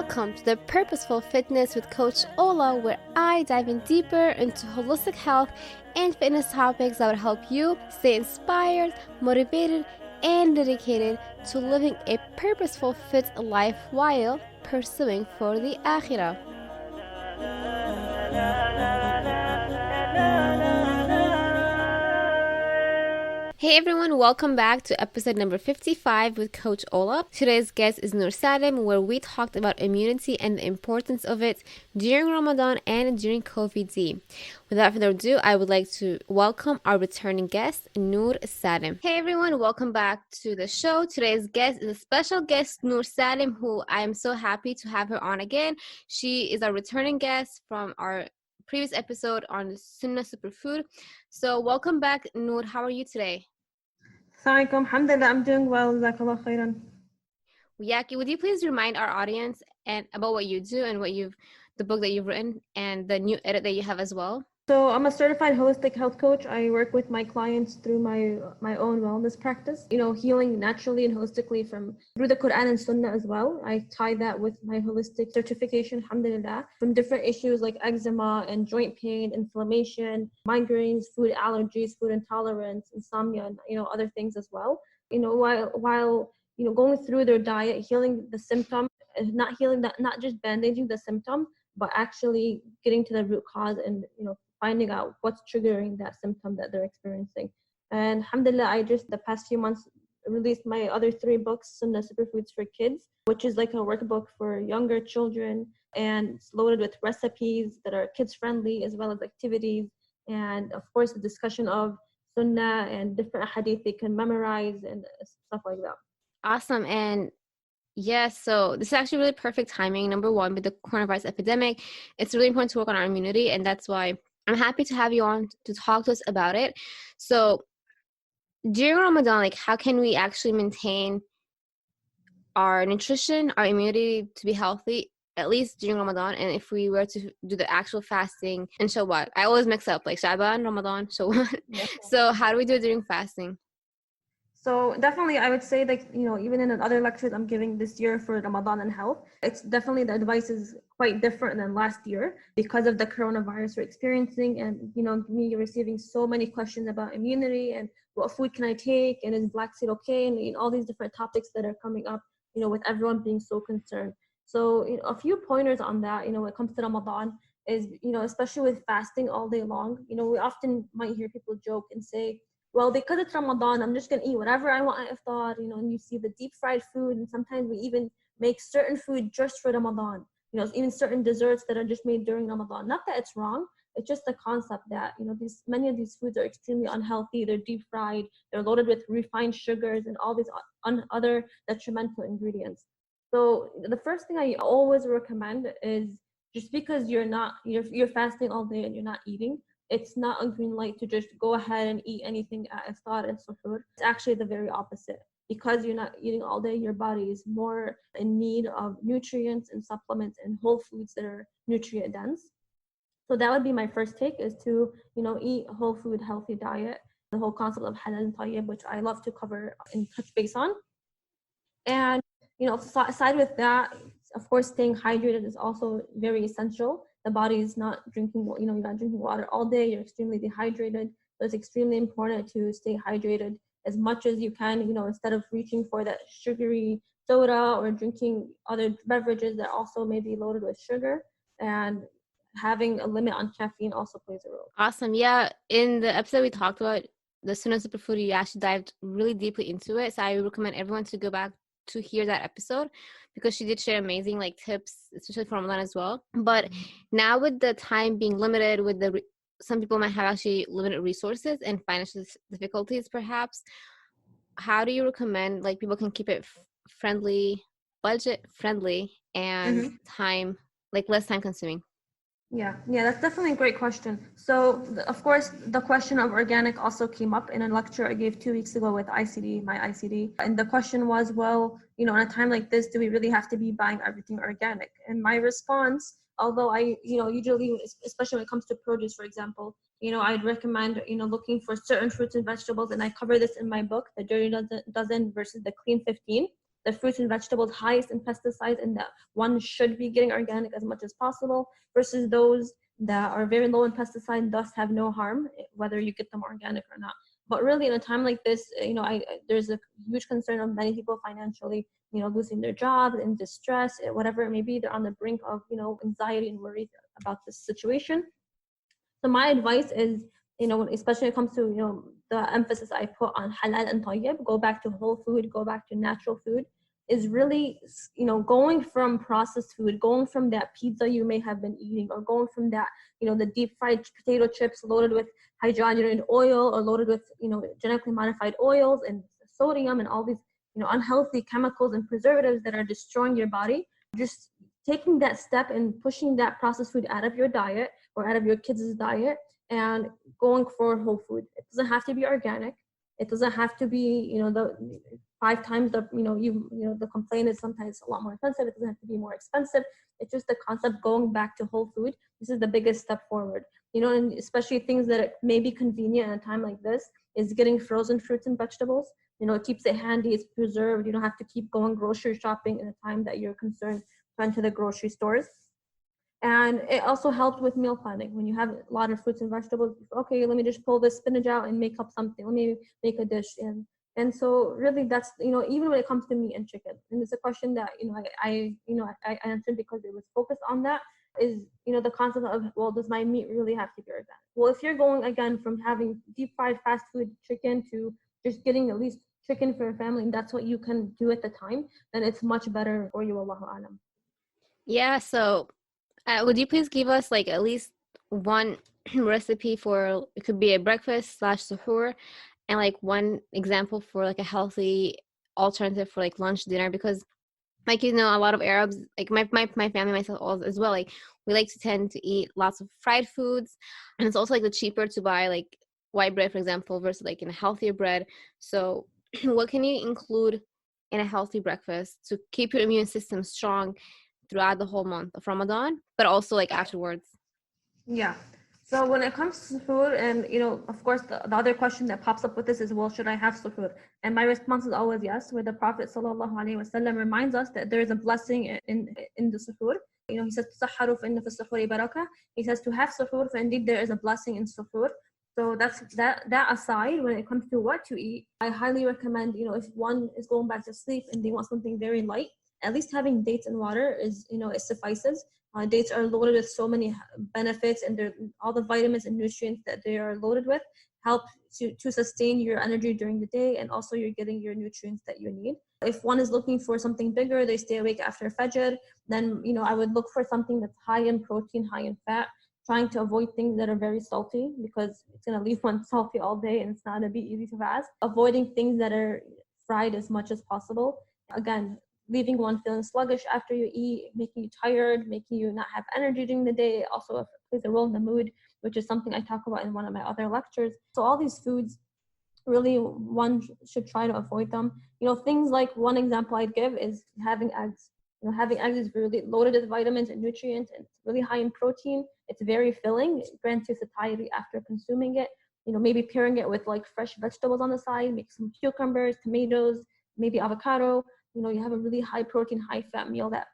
Welcome to the Purposeful Fitness with Coach Ola, where I dive in deeper into holistic health and fitness topics that would help you stay inspired, motivated, and dedicated to living a purposeful fit life while pursuing for the Akhirah. Hey everyone, welcome back to episode number 55 with Coach Ola. Today's guest is Noor Salem, where we talked about immunity and the importance of it during Ramadan and during COVID-19. Without further ado, I would like to welcome our returning guest, Noor Salem. Hey everyone, welcome back to the show. Today's guest is a special guest, Noor Salem, who I am so happy to have her on again. She is a returning guest from our previous episode on Sunnah Superfood. So welcome back, Noor. How are you today? Assalamualaikum. Alhamdulillah, I'm doing well. Jazakallah khairan. Yaki, would you please remind our audience and about what you do and the book that you've written and the new edit that you have as well? So I'm a certified holistic health coach. I work with my clients through my own wellness practice, healing naturally and holistically through the Quran and Sunnah as well. I tie that with my holistic certification, alhamdulillah, from different issues like eczema and joint pain, inflammation, migraines, food allergies, food intolerance, insomnia, and other things as well. While going through their diet, healing the symptom, not healing that, not just bandaging the symptom, but actually getting to the root cause and finding out what's triggering that symptom that they're experiencing. And alhamdulillah, I just the past few months released my other 3 books, Sunnah Superfoods for Kids, which is like a workbook for younger children, and it's loaded with recipes that are kids friendly as well as activities, and of course the discussion of Sunnah and different hadith they can memorize and stuff like that. Awesome. And yes, so this is actually really perfect timing. Number one, with the coronavirus epidemic, it's really important to work on our immunity, and that's why I'm happy to have you on to talk to us about it. So during Ramadan, how can we actually maintain our nutrition, our immunity to be healthy, at least during Ramadan? And if we were to do the actual fasting and Shawwal, I always mix up Shaban, Ramadan, Shawwal. Yeah. So how do we do it during fasting? So definitely, I would say that, even in other lectures I'm giving this year for Ramadan and health, it's definitely the advice is quite different than last year because of the coronavirus we're experiencing, and, me receiving so many questions about immunity and what food can I take, and is black seed okay, and all these different topics that are coming up, with everyone being so concerned. So, a few pointers on that, when it comes to Ramadan is, especially with fasting all day long, we often might hear people joke and say, well, because it's Ramadan, I'm just going to eat whatever I want at iftar, and you see the deep fried food, and sometimes we even make certain food just for Ramadan, even certain desserts that are just made during Ramadan. Not that it's wrong, it's just the concept that, many of these foods are extremely unhealthy, they're deep fried, they're loaded with refined sugars and all these other detrimental ingredients. So the first thing I always recommend is, just because you're fasting all day and you're not eating, it's not a green light to just go ahead and eat anything at iftar and suhoor. It's actually the very opposite. Because you're not eating all day, your body is more in need of nutrients and supplements and whole foods that are nutrient dense. So that would be my first take, is to, eat a whole food, healthy diet. The whole concept of halal and tayyib, which I love to cover and touch base on. And, aside with that, of course, staying hydrated is also very essential. The body is not drinking, you're not drinking water all day, you're extremely dehydrated. So it's extremely important to stay hydrated as much as you can, instead of reaching for that sugary soda or drinking other beverages that also may be loaded with sugar. And having a limit on caffeine also plays a role. Awesome. Yeah, in the episode we talked about the Sunnah Superfood, you actually dived really deeply into it. So I recommend everyone to go back to hear that episode, because she did share amazing tips, especially for Ramadan as well. But now, with the time being limited, with some people might have actually limited resources and financial difficulties perhaps, how do you recommend people can keep it friendly, budget friendly, and time less time consuming? Yeah, that's definitely a great question. So, of course, the question of organic also came up in a lecture I gave 2 weeks ago with my ICD. And the question was, well, in a time like this, do we really have to be buying everything organic? And my response, although I, usually, especially when it comes to produce, for example, I'd recommend, looking for certain fruits and vegetables. And I cover this in my book, The Dirty Dozen versus the Clean 15. the fruits and vegetables highest in pesticides and that one should be getting organic as much as possible, versus those that are very low in pesticide and thus have no harm, whether you get them organic or not. But really, in a time like this, there's a huge concern of many people financially, losing their jobs and distress, whatever it may be. They're on the brink of, anxiety and worry about this situation. So my advice is, especially when it comes to, the emphasis I put on halal and tayyib, go back to whole food, go back to natural food, is really, going from processed food, going from that pizza you may have been eating, or going from that, the deep fried potato chips loaded with hydrogenated oil or loaded with, genetically modified oils and sodium and all these, unhealthy chemicals and preservatives that are destroying your body. Just taking that step and pushing that processed food out of your diet or out of your kids' diet and going for whole food. It doesn't have to be organic. It doesn't have to be, the 5 times the, the complaint is sometimes a lot more expensive. It doesn't have to be more expensive. It's just the concept going back to whole food. This is the biggest step forward, and especially things that may be convenient at a time like this is getting frozen fruits and vegetables. It keeps it handy, it's preserved. You don't have to keep going grocery shopping in a time that you're concerned going to the grocery stores. And it also helps with meal planning. When you have a lot of fruits and vegetables, okay, let me just pull this spinach out and make up something. Let me make a dish. And so really that's, even when it comes to meat and chicken, and it's a question that, I answered because it was focused on that, is, the concept of, well, does my meat really have to be organic? Well, if you're going, again, from having deep fried fast food chicken to just getting at least chicken for your family, and that's what you can do at the time, then it's much better for you, Allahu Alam. Yeah, so would you please give us like at least one recipe for, it could be a breakfast / suhoor, and like one example for like a healthy alternative for like lunch, dinner? Because like, a lot of Arabs, like my family, myself as well, like we like to tend to eat lots of fried foods, and it's also like the cheaper to buy like white bread, for example, versus like in a healthier bread. So what can you include in a healthy breakfast to keep your immune system strong throughout the whole month of Ramadan, but also like afterwards? Yeah. So when it comes to food, and of course, the other question that pops up with this is, well, should I have suhoor? And my response is always yes, where the Prophet ﷺ reminds us that there is a blessing in the suhoor. He says, "Tasahharu fa inna fi suhoori barakah." He says to have suhoor, for indeed there is a blessing in suhoor. So that's that aside, when it comes to what to eat, I highly recommend, if one is going back to sleep and they want something very light, at least having dates and water is, it suffices. Dates are loaded with so many benefits, and all the vitamins and nutrients that they are loaded with help to sustain your energy during the day, and also you're getting your nutrients that you need. If one is looking for something bigger, they stay awake after Fajr, then I would look for something that's high in protein, high in fat, trying to avoid things that are very salty, because it's going to leave one salty all day and it's not going to be easy to fast. Avoiding things that are fried as much as possible. Again, leaving one feeling sluggish after you eat, making you tired, making you not have energy during the day. It also plays a role in the mood, which is something I talk about in one of my other lectures. So all these foods, really one should try to avoid them. Things like, one example I'd give is having eggs. Having eggs is really loaded with vitamins and nutrients, and it's really high in protein. It's very filling. It grants you satiety after consuming it. Maybe pairing it with like fresh vegetables on the side, make some cucumbers, tomatoes, maybe avocado. You have a really high protein, high fat meal that,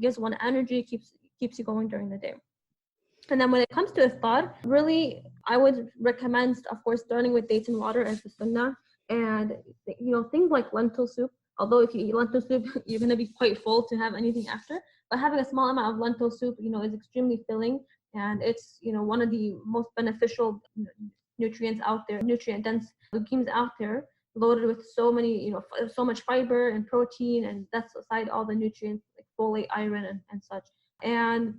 gives one energy, keeps you going during the day. And then when it comes to iftar, really, I would recommend, of course, starting with dates and water as the sunnah. And, things like lentil soup, although if you eat lentil soup, you're going to be quite full to have anything after. But having a small amount of lentil soup, is extremely filling. And it's, one of the most beneficial nutrients out there, nutrient-dense legumes out there, loaded with so many, so much fiber and protein, and that's aside all the nutrients like folate, iron, and such. And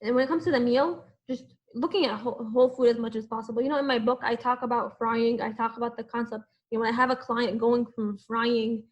when it comes to the meal, just looking at whole food as much as possible. In my book, I talk about frying. I talk about the concept. When I have a client going from frying,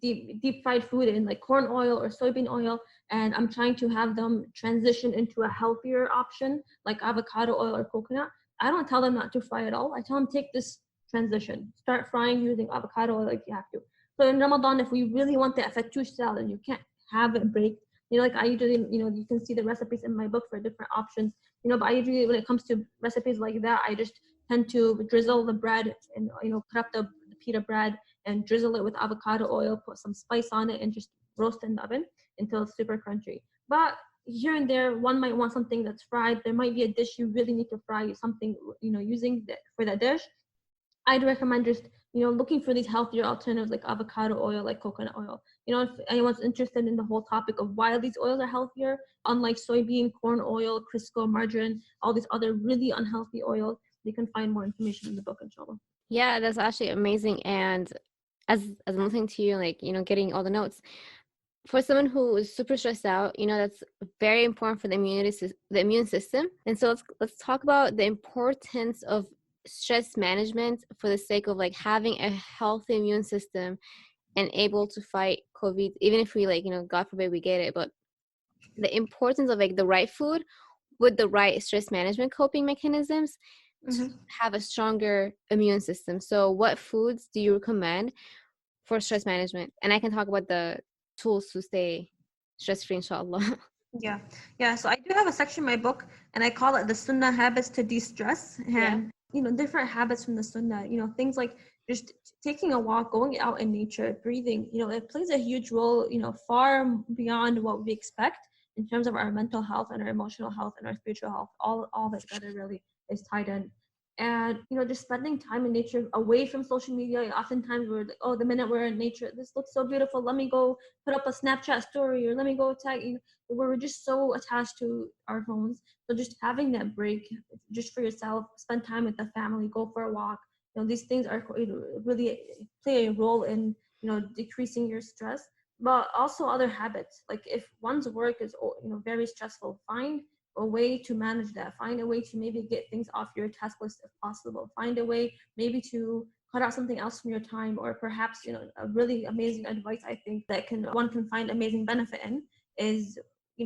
deep fried food in like corn oil or soybean oil, and I'm trying to have them transition into a healthier option like avocado oil or coconut, I don't tell them not to fry at all. I tell them, take this transition. Start frying using avocado oil if you have to. So in Ramadan, if we really want that fattoush salad, you can't have it break. Like I usually, you can see the recipes in my book for different options, but I usually, when it comes to recipes like that, I just tend to drizzle the bread and, cut up the pita bread and drizzle it with avocado oil, put some spice on it, and just roast in the oven until it's super crunchy. But here and there, one might want something that's fried. There might be a dish you really need to fry something, using for that dish. I'd recommend just, looking for these healthier alternatives like avocado oil, like coconut oil. If anyone's interested in the whole topic of why these oils are healthier, unlike soybean, corn oil, Crisco, margarine, all these other really unhealthy oils, you can find more information in the book, inshallah. Yeah, that's actually amazing. And as I'm listening to you, like, getting all the notes, for someone who is super stressed out, that's very important for the immune system. And so let's talk about the importance of stress management for the sake of like having a healthy immune system and able to fight COVID, even if we like, God forbid we get it, but the importance of like the right food with the right stress management coping mechanisms to have a stronger immune system. So what foods do you recommend for stress management? And I can talk about the tools to stay stress-free, inshallah. Yeah. So I do have a section in my book, and I call it the Sunnah habits to de-stress. And different habits from the Sunnah. Things like just taking a walk, going out in nature, breathing. It plays a huge role. Far beyond what we expect in terms of our mental health and our emotional health and our spiritual health. All that together really is tied in. And just spending time in nature away from social media. Oftentimes we're like, oh, the minute we're in nature, this looks so beautiful, let me go put up a Snapchat story, or let me go tag, where we're just so attached to our phones. So just having that break just for yourself, spend time with the family, go for a walk. These things are really play a role in decreasing your stress. But also other habits, like if one's work is very stressful, find a way to manage that. Find a way to maybe get things off your task list if possible. Find a way maybe to cut out something else from your time, or perhaps a really amazing advice I think that one can find amazing benefit in is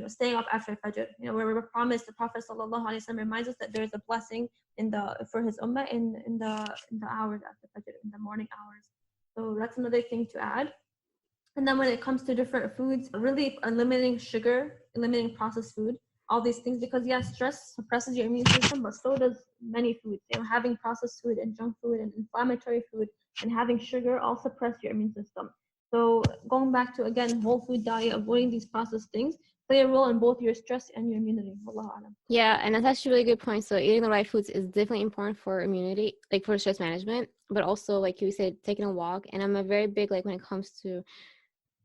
staying up after Fajr. Where we were promised, the Prophet sallallahu alaihi wasallam reminds us that there is a blessing for his ummah in the hours after Fajr, in the morning hours. So that's another thing to add. And then when it comes to different foods, really eliminating sugar, eliminating processed food, all these things, because yes, stress suppresses your immune system, but so does many foods. Having processed food and junk food and inflammatory food and having sugar all suppress your immune system. So going back to, again, whole food diet, avoiding these processed things, play a role in both your stress and your immunity. Wallahu alam. Yeah, and that's actually a really good point. So eating the right foods is definitely important for immunity, like for stress management, but also like you said, taking a walk. And I'm a very big, like when it comes to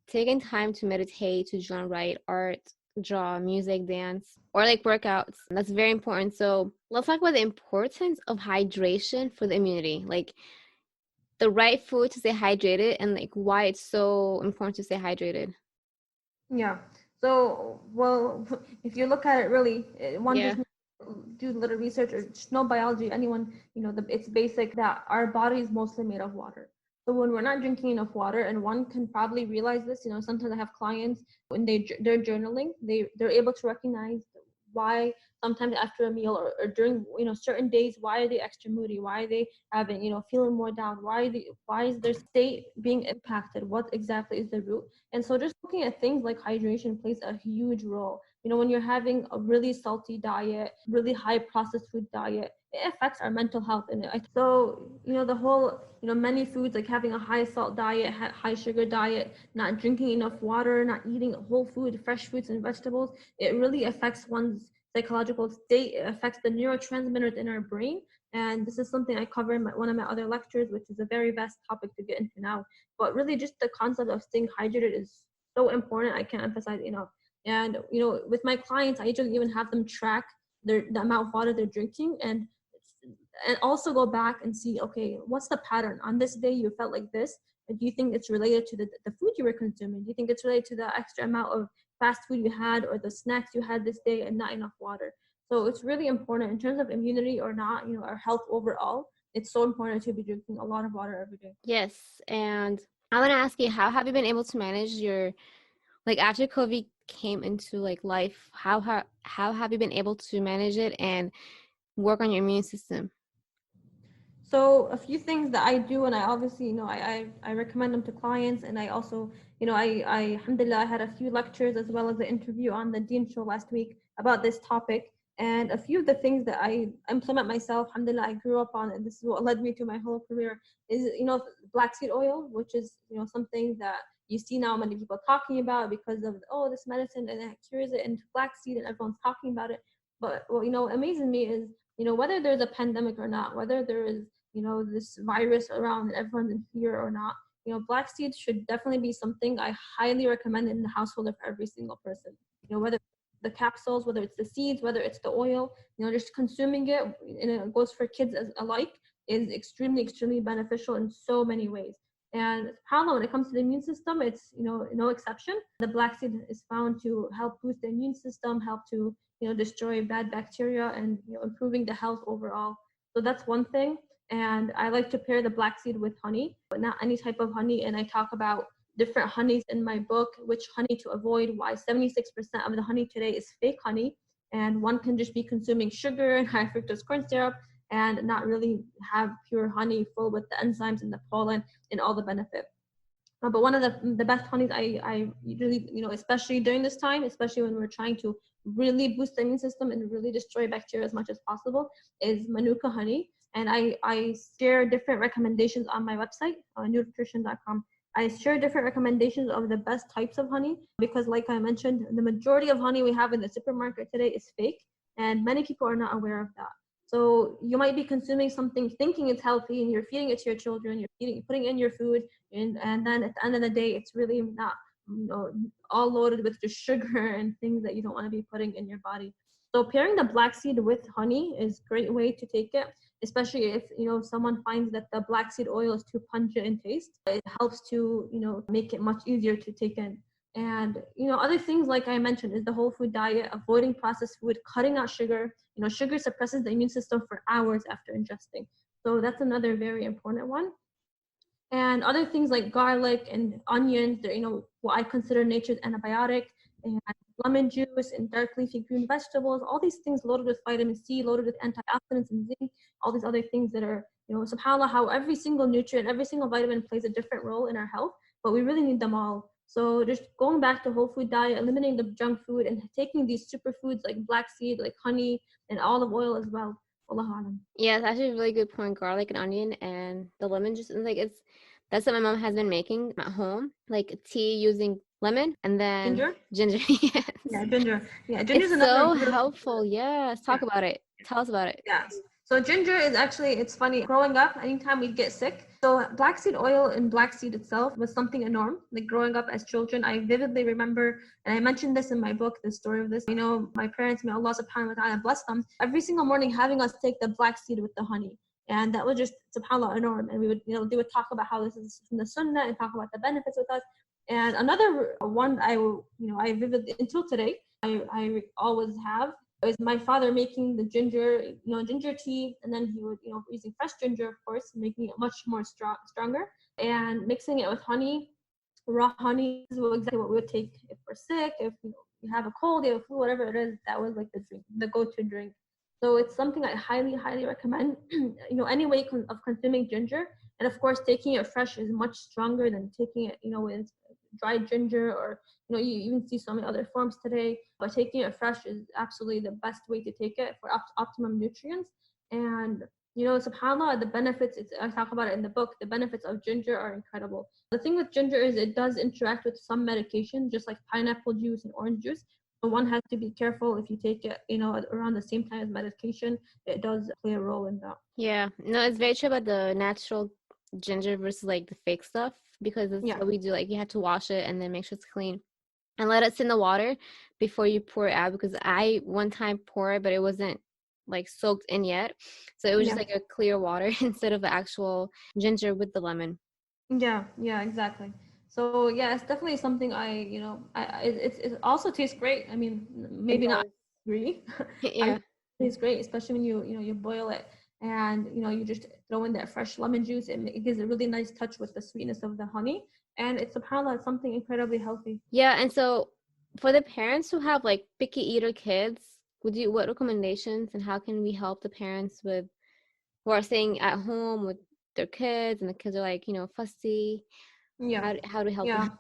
taking time to meditate, to draw, write, art, draw, music, dance, or like workouts. That's very important. So let's talk about the importance of hydration for the immunity, like the right food to stay hydrated, and like why it's so important to stay hydrated. Yeah. So, well, if you look at it really, one just do a little research or just know biology. Anyone, it's basic that our body is mostly made of water. So when we're not drinking enough water, and one can probably realize this, sometimes I have clients when they're journaling, they're able to recognize why sometimes after a meal or during certain days, why are they extra moody, why are they having feeling more down, why is their state being impacted, what exactly is the root. And so just looking at things like hydration plays a huge role. When you're having a really salty diet, really high processed food diet, it affects our mental health. And so the whole many foods, like having a high salt diet, high sugar diet, not drinking enough water, not eating whole food, fresh fruits and vegetables, it really affects one's psychological state. It affects the neurotransmitters in our brain. And this is something I cover in one of my other lectures, which is a very vast topic to get into now. But really just the concept of staying hydrated is so important. I can't emphasize enough. And with my clients, I usually even have them track the amount of water they're drinking, and also go back and see, okay, what's the pattern? On this day you felt like this. Do you think it's related to the food you were consuming? Do you think it's related to the extra amount of fast food you had or the snacks you had this day and not enough water? So it's really important in terms of immunity or not, our health overall. It's so important to be drinking a lot of water every day. Yes, and I want to ask you, how have you been able to manage your, like after COVID came into like life, how have you been able to manage it and work on your immune system? So a few things that I do, and I obviously, I recommend them to clients, and I also, alhamdulillah, I had a few lectures as well as an interview on the Deen show last week about this topic. And a few of the things that I implement myself, alhamdulillah, I grew up on, and this is what led me to my whole career, is, black seed oil, which is, something that you see now many people talking about because of, oh, this medicine and it cures it, and black seed, and everyone's talking about it. But what, amazes me is, whether there's a pandemic or not, whether there is, this virus around and everyone's in fear or not, black seed should definitely be something I highly recommend in the household of every single person. Whether the capsules, whether it's the seeds, whether it's the oil, just consuming it, and it goes for kids as alike, is extremely, extremely beneficial in so many ways. And subhanAllah, when it comes to the immune system, it's, no exception. The black seed is found to help boost the immune system, help to, destroy bad bacteria, and, improving the health overall. So that's one thing. And I like to pair the black seed with honey, but not any type of honey. And I talk about different honeys in my book, which honey to avoid, why 76% of the honey today is fake honey, and one can just be consuming sugar and high fructose corn syrup and not really have pure honey full with the enzymes and the pollen and all the benefit. But one of the best honeys I really, especially during this time, especially when we're trying to really boost the immune system and really destroy bacteria as much as possible, is Manuka honey. And I share different recommendations on my website, nutrition.com. I share different recommendations of the best types of honey because, like I mentioned, the majority of honey we have in the supermarket today is fake, and many people are not aware of that. So you might be consuming something thinking it's healthy, and you're feeding it to your children, you're putting it in your food, and then at the end of the day, it's really not, all loaded with just sugar and things that you don't want to be putting in your body. So pairing the black seed with honey is a great way to take it, especially if, someone finds that the black seed oil is too pungent in taste. It helps to, make it much easier to take in. And, other things, like I mentioned, is the whole food diet, avoiding processed food, cutting out sugar. Sugar suppresses the immune system for hours after ingesting. So that's another very important one. And other things like garlic and onions, they're, what I consider nature's antibiotic, and lemon juice and dark leafy green vegetables, all these things loaded with vitamin C, loaded with antioxidants and zinc, all these other things that are, subhanAllah, how every single nutrient, every single vitamin plays a different role in our health, but we really need them all. So just going back to whole food diet, eliminating the junk food, and taking these superfoods like black seed, like honey, and olive oil as well. Wallahu alam. Yeah, it's actually a really good point. Garlic and onion and the lemon juice. And like that's what my mom has been making at home. Like tea using lemon and then Ginger? ginger. Yes. Yeah, ginger. Yeah, It's ginger's another so beautiful. helpful. Yes. Yeah. Talk about it. Tell us about it. Yeah. So ginger is actually, it's funny, growing up, anytime we'd get sick. So black seed oil and black seed itself was something a norm. Like growing up as children, I vividly remember, and I mentioned this in my book, the story of this, my parents, may Allah subhanahu wa ta'ala bless them, every single morning having us take the black seed with the honey. And that was just, subhanAllah, a norm. And we would, they would talk about how this is from the sunnah and talk about the benefits with us. And another one I vividly, until today, I always have, it was my father making the ginger tea, and then he would, using fresh ginger, of course, making it much more stronger, and mixing it with honey, raw honey. This is exactly what we would take if we're sick, if you have a cold, you have a flu, whatever it is. That was like the go-to drink. So it's something I highly, highly recommend. Any way of consuming ginger, and of course, taking it fresh is much stronger than taking it, with dried ginger, or you even see so many other forms today, but taking it fresh is absolutely the best way to take it for optimum nutrients. And subhanAllah, the benefits, I talk about it in the book, the benefits of ginger are incredible. The thing with ginger is it does interact with some medication, just like pineapple juice and orange juice. So one has to be careful if you take it, around the same time as medication. It does play a role in that. Yeah. No, it's very true about the natural ginger versus like the fake stuff, because it's Yeah. what we do. Like you have to wash it and then make sure it's clean and let it sit in the water before you pour it out, because I one time poured, but it wasn't like soaked in yet. So it was just like a clear water instead of the actual ginger with the lemon. Yeah, exactly. So yeah, it's definitely something it also tastes great. I mean, It maybe not does. agree. I mean, Yeah. it tastes great, especially when you boil it, and you just throw in that fresh lemon juice. It gives a really nice touch with the sweetness of the honey, and it's subhanAllah, something incredibly healthy. Yeah, and so for the parents who have like picky eater kids, what recommendations and how can we help the parents who are staying at home with their kids and the kids are like, fussy? Yeah, How do we help yeah. them?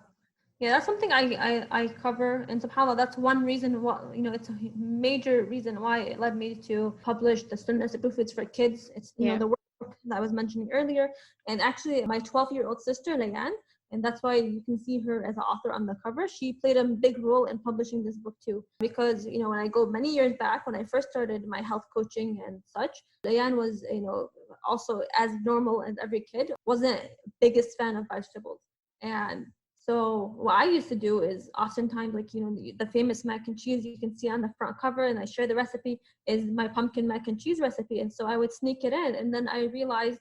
Yeah, that's something I cover, and subhanAllah, that's one reason why, it's a major reason why it led me to publish the student recipe foods for kids. It's, Yeah. the work that I was mentioning earlier, and actually my 12-year-old sister, Layan, and that's why you can see her as an author on the cover. She played a big role in publishing this book too, because, when I go many years back, when I first started my health coaching and such, Layan was, also as normal as every kid, wasn't biggest fan of vegetables. And so what I used to do is oftentimes, like, the famous mac and cheese you can see on the front cover, and I share the recipe, is my pumpkin mac and cheese recipe. And so I would sneak it in. And then I realized,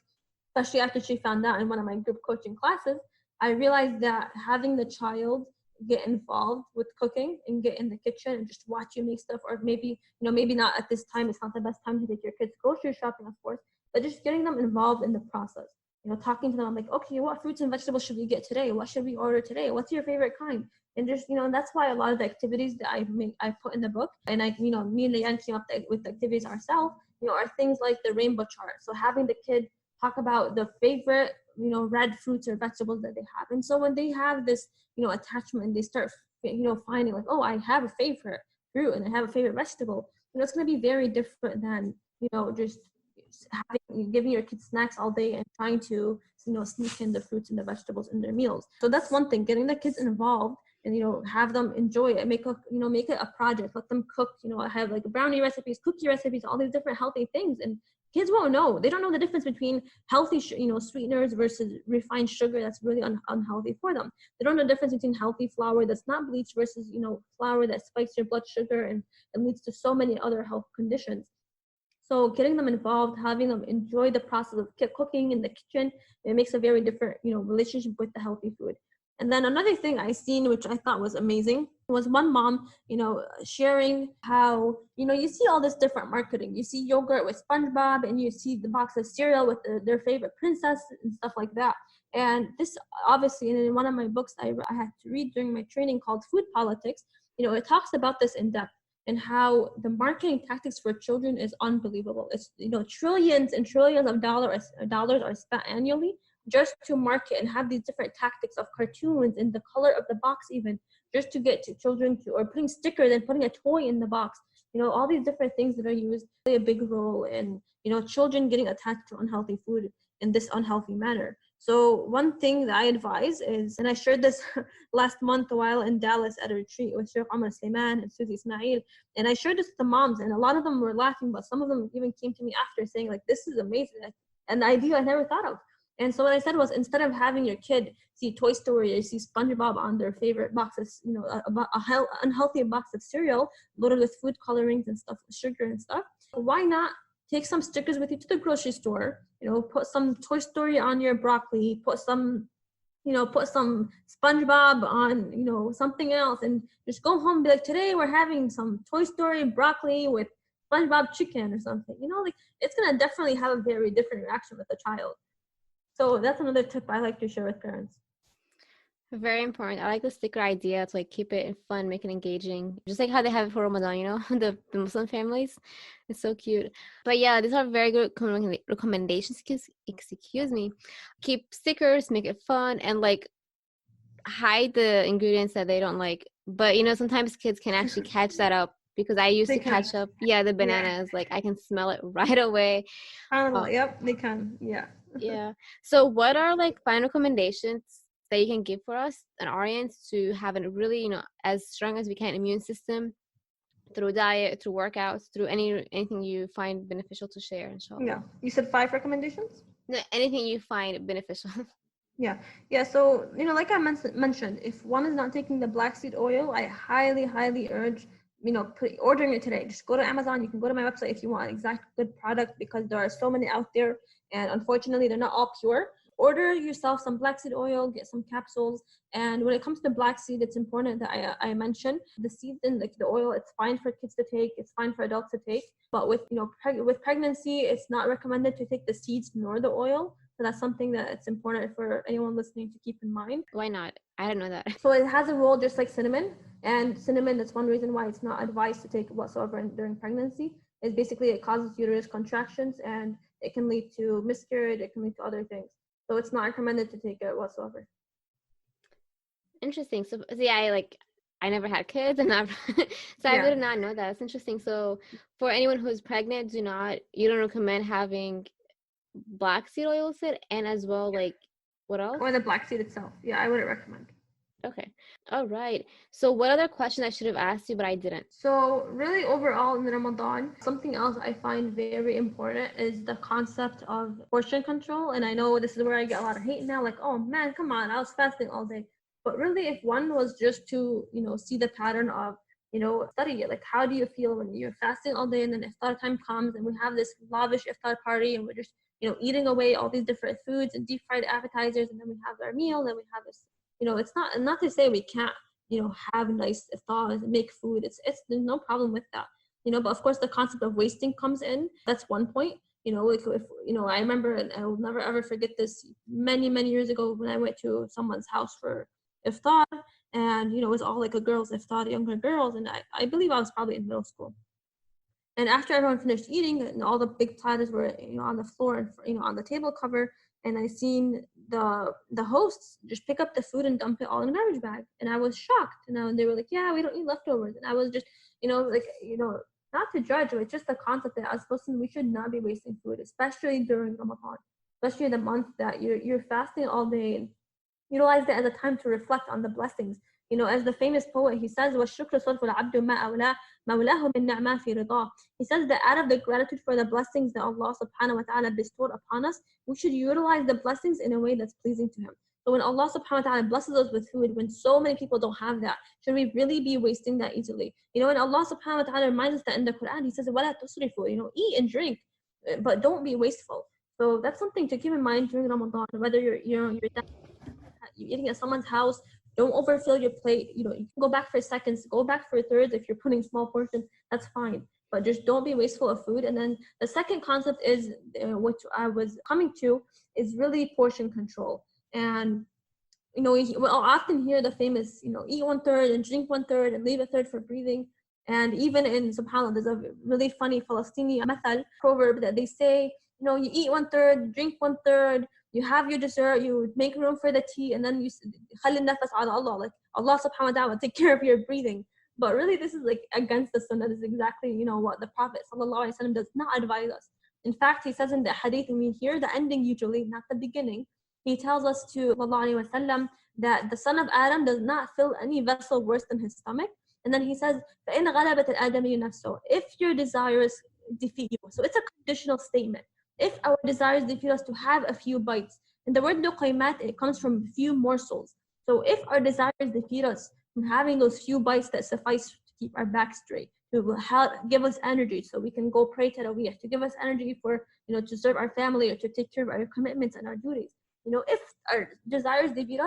especially after she found out in one of my group coaching classes, I realized that having the child get involved with cooking and get in the kitchen and just watch you make stuff, or maybe, maybe not at this time, it's not the best time to take your kids grocery shopping, of course, but just getting them involved in the process. Talking to them, I'm like, okay, what fruits and vegetables should we get today? What should we order today? What's your favorite kind? And just, that's why a lot of the activities that I put in the book, and me and Leanne came up with the activities ourselves, are things like the rainbow chart. So having the kid talk about the favorite, red fruits or vegetables that they have. And so when they have this, attachment, they start, finding like, oh, I have a favorite fruit and I have a favorite vegetable. It's going to be very different than, just giving your kids snacks all day and trying to sneak in the fruits and the vegetables in their meals. So that's one thing, getting the kids involved, and have them enjoy it, make it a project, let them cook, have like brownie recipes, cookie recipes, all these different healthy things. And kids won't know, they don't know the difference between healthy sweeteners versus refined sugar that's really unhealthy for them. They don't know the difference between healthy flour that's not bleached versus flour that spikes your blood sugar and leads to so many other health conditions. So getting them involved, having them enjoy the process of cooking in the kitchen, it makes a very different, relationship with the healthy food. And then another thing I seen, which I thought was amazing, was one mom, sharing how, you see all this different marketing. You see yogurt with SpongeBob, and you see the box of cereal with their favorite princess and stuff like that. And this obviously, in one of my books I had to read during my training called Food Politics, it talks about this in depth, and how the marketing tactics for children is unbelievable. It's, trillions and trillions of dollars are spent annually just to market and have these different tactics of cartoons and the color of the box, even just to get to children to, or putting stickers and putting a toy in the box. All these different things that are used play a big role in, children getting attached to unhealthy food in this unhealthy manner. So one thing that I advise is, and I shared this last month while in Dallas at a retreat with Sheikh Omar Sleiman and Susie Ismail, and I shared this with the moms, and a lot of them were laughing, but some of them even came to me after saying, like, this is amazing, and the idea I never thought of. And so what I said was, instead of having your kid see Toy Story or see SpongeBob on their favorite boxes, unhealthy box of cereal loaded with food colorings and stuff, sugar and stuff, why not take some stickers with you to the grocery store, put some Toy Story on your broccoli, put some SpongeBob on, something else, and just go home and be like, today we're having some Toy Story broccoli with SpongeBob chicken or something. Like, it's going to definitely have a very different reaction with the child. So that's another tip I like to share with parents. Very important. I like the sticker idea to like keep it fun, make it engaging. Just like how they have it for Ramadan, the Muslim families. It's so cute. But yeah, these are very good recommendations. Excuse me. Keep stickers, make it fun, and like hide the ingredients that they don't like. But sometimes kids can actually catch that up, because I used to catch up. Yeah, the bananas. Yeah. Like I can smell it right away. Yep, they can. Yeah. Yeah. So what are like final recommendations that you can give for us, an audience, to have a really, as strong as we can immune system through diet, through workouts, through anything you find beneficial to share, inshallah? Yeah. You said 5 recommendations? No, anything you find beneficial. Yeah. So, like I mentioned, if one is not taking the black seed oil, I highly urge, ordering it today. Just go to Amazon. You can go to my website if you want an exact good product, because there are so many out there, and unfortunately, they're not all pure. Order yourself some black seed oil, get some capsules. And when it comes to black seed, it's important that I mention the seeds in the oil. It's fine for kids to take. It's fine for adults to take. But with, with pregnancy, it's not recommended to take the seeds nor the oil. So that's something that it's important for anyone listening to keep in mind. Why not? I didn't know that. So it has a role just like cinnamon. And cinnamon, that's one reason why it's not advised to take whatsoever during pregnancy. Is basically it causes uterus contractions, and it can lead to miscarriage. It can lead to other things. So it's not recommended to take it whatsoever. Interesting. So yeah, I never had kids and I've so I Yeah. did not know that. It's interesting. So for anyone who's pregnant, you don't recommend having black seed oil sit and as well what else? Or the black seed itself. Yeah, I wouldn't recommend. Okay. All right. So what other question I should have asked you but I didn't? So, really, overall in Ramadan, something else I find very important is the concept of portion control. And I know this is where I get a lot of hate now, like, oh man, come on, I was fasting all day. But really, if one was just to, see the pattern of, study it, like, how do you feel when you're fasting all day and then iftar time comes and we have this lavish iftar party and we're just, eating away all these different foods and deep fried appetizers and then we have our meal, then we have this, it's not to say we can't have nice thoughts and make food. It's there's no problem with that. But of course the concept of wasting comes in. That's one point. If I remember, and I will never ever forget this, many years ago when I went to someone's house for iftar, and it was all like a girls iftar, younger girls, and I believe I was probably in middle school. And after everyone finished eating, and all the big platters were, on the floor and, on the table cover, and I seen the hosts just pick up the food and dump it all in a garbage bag, and I was shocked. And they were like, "Yeah, we don't eat leftovers," and I was just, not to judge, but it's just the concept that as a person we should not be wasting food, especially during Ramadan, especially the month that you're fasting all day. And utilize it as a time to reflect on the blessings. As the famous poet, he says, وَالشُّكْرُ صَرْفُ الْعَبْدُ مَا مَوْلَاهُ مِنْ نِعْمَةٍ فِي رِضَاهُ. He says that out of the gratitude for the blessings that Allah subhanahu wa ta'ala bestowed upon us, we should utilize the blessings in a way that's pleasing to Him. So when Allah subhanahu wa ta'ala blesses us with food, when so many people don't have that, should we really be wasting that easily? And Allah subhanahu wa ta'ala reminds us that in the Quran, He says, وَلَا تُسْرِفُوا, eat and drink, but don't be wasteful. So that's something to keep in mind during Ramadan, whether you're eating at someone's house. Don't overfill your plate. You can go back for seconds, go back for thirds. If you're putting small portions, that's fine, but just don't be wasteful of food. And then the second concept is, which I was coming to, is really portion control. And we'll often hear the famous, eat 1/3 and drink 1/3 and leave a third for breathing. And even in subhanallah, there's a really funny Palestinian mathal proverb that they say, you eat 1/3, drink 1/3, you have your dessert, you make room for the tea, and then you خلي النفس على Allah, like Allah subhanahu wa ta'ala will take care of your breathing. But really, this is like against the sunnah. This is exactly, what the Prophet sallallahu alaihi wasallam does not advise us. In fact, he says in the hadith, and we hear the ending usually, not the beginning. He tells us to sallallahu alaihi wasallam that the son of Adam does not fill any vessel worse than his stomach. And then he says, فَإِنْ غَلَبَتِ الْآدَمِيُّ نَفْسُهُ, if your desires defeat you. So it's a conditional statement. If our desires defeat us to have a few bites, and the word luqaymat, it comes from few morsels. So if our desires defeat us from having those few bites that suffice to keep our back straight, to help give us energy so we can go pray tarawih, to give us energy for, to serve our family or to take care of our commitments and our duties. If our desires defeat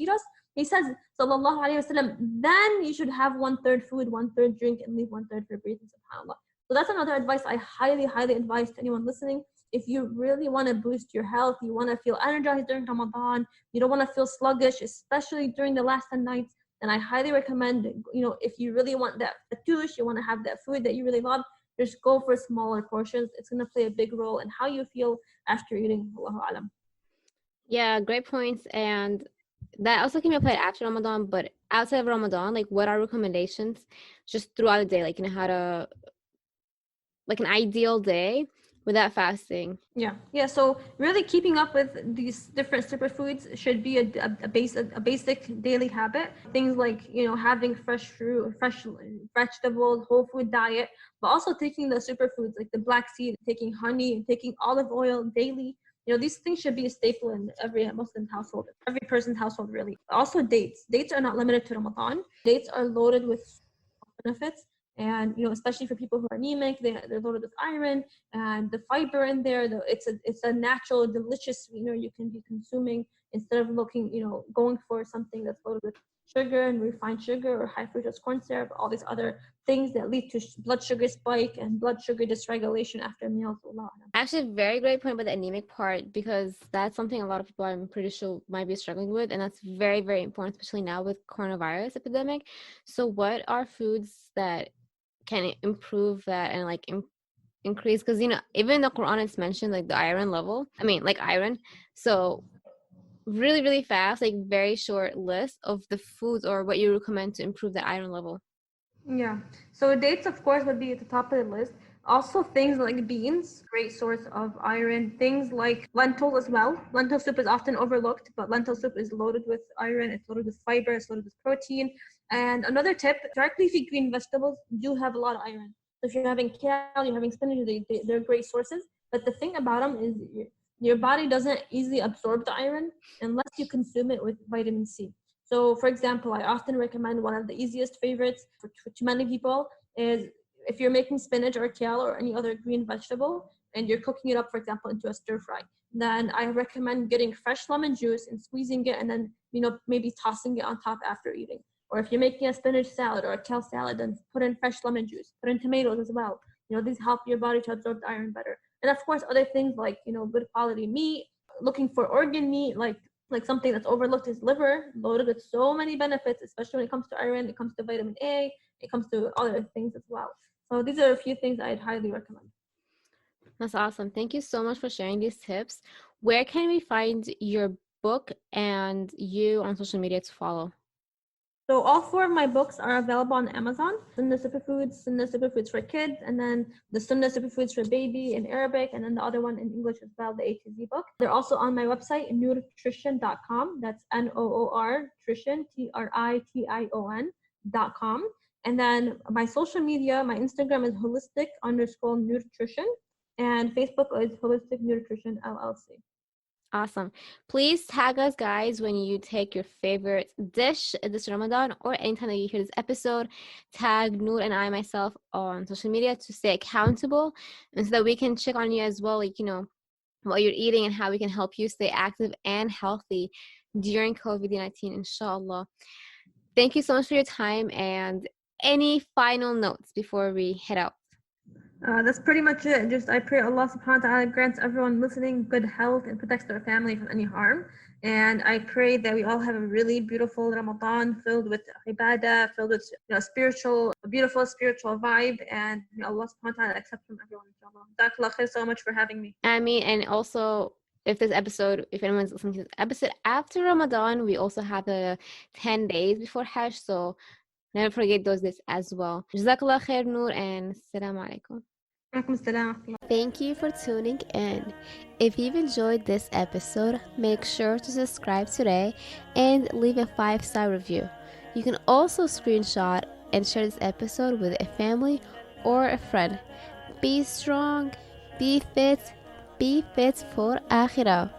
us, he says, sallallahu alaihi wasallam, then you should have 1/3 food, 1/3 drink, and leave 1/3 for breathing, subhanAllah. So that's another advice I highly, highly advise to anyone listening. If you really want to boost your health, you want to feel energized during Ramadan, you don't want to feel sluggish, especially during the last 10 nights, then I highly recommend, if you really want that fatouche, you want to have that food that you really love, just go for smaller portions. It's going to play a big role in how you feel after eating. Allahu alam. Yeah, great points. And that also can be applied after Ramadan, but outside of Ramadan, what are recommendations just throughout the day? How to, an ideal day without fasting. Yeah. So really keeping up with these different superfoods should be a basic daily habit. Things like, having fresh fruit, fresh vegetables, whole food diet, but also taking the superfoods like the black seed, taking honey, and taking olive oil daily. These things should be a staple in every Muslim household, every person's household, really. Also dates. Dates are not limited to Ramadan. Dates are loaded with benefits. And especially for people who are anemic, they're loaded with iron and the fiber in there. It's a natural, delicious sweetener you can be consuming instead of going for something that's loaded with sugar and refined sugar or high fructose corn syrup, all these other things that lead to blood sugar spike and blood sugar dysregulation after meals. Actually, very great point about the anemic part, because that's something a lot of people, I'm pretty sure, might be struggling with, and that's very, very important, especially now with coronavirus epidemic. So what are foods that can improve that and increase, because even in the Quran it's mentioned the iron level, iron. So really, really fast, like very short list of the foods or what you recommend to improve the iron level. Yeah. So dates, of course, would be at the top of the list. Also, things like beans, great source of iron. Things like lentil as well. Lentil soup is often overlooked, but lentil soup is loaded with iron. It's loaded with fiber. It's loaded with protein. And another tip: dark leafy green vegetables do have a lot of iron. So if you're having kale, you're having spinach, they're great sources. But the thing about them is your body doesn't easily absorb the iron unless you consume it with vitamin C. So, for example, I often recommend one of the easiest favorites for too many people is if you're making spinach or kale or any other green vegetable and you're cooking it up, for example, into a stir fry, then I recommend getting fresh lemon juice and squeezing it and then, maybe tossing it on top after eating. Or if you're making a spinach salad or a kale salad, then put in fresh lemon juice, put in tomatoes as well. These help your body to absorb the iron better. And of course, other things like, good quality meat, looking for organ meat, like something that's overlooked is liver, loaded with so many benefits, especially when it comes to iron, it comes to vitamin A, it comes to other things as well. So these are a few things I'd highly recommend. That's awesome. Thank you so much for sharing these tips. Where can we find your book and you on social media to follow? So all four of my books are available on Amazon. Sunnah Superfoods for kids, and then the Sunnah Superfoods for baby in Arabic, and then the other one in English as well, the A to Z book. They're also on my website, noortrition.com. That's Noor Trition, TRITION.com. And then my social media, my Instagram is holistic_nutrition, and Facebook is Holistic Nutrition LLC. Awesome. Please tag us, guys, when you take your favorite dish this Ramadan or anytime that you hear this episode. Tag Noor and myself on social media to stay accountable and so that we can check on you as well, what you're eating and how we can help you stay active and healthy during COVID-19, inshallah. Thank you so much for your time, and any final notes before we head out? That's pretty much it. Just I pray Allah subhanahu wa ta'ala grants everyone listening good health and protects their family from any harm. And I pray that we all have a really beautiful Ramadan filled with ibadah, filled with a beautiful spiritual vibe. And Allah subhanahu wa ta'ala accept from everyone, inshallah. Jazakallah khair so much for having me. I mean, and also, if anyone's listening to this episode after Ramadan, we also have the 10 days before Hajj. So never forget those days as well. Jazakallah khair, Noor, and assalamu alaikum. Thank you for tuning in. If you've enjoyed this episode, make sure to subscribe today and leave a 5-star review. You can also screenshot and share this episode with a family or a friend. Be strong, be fit for Akhirah.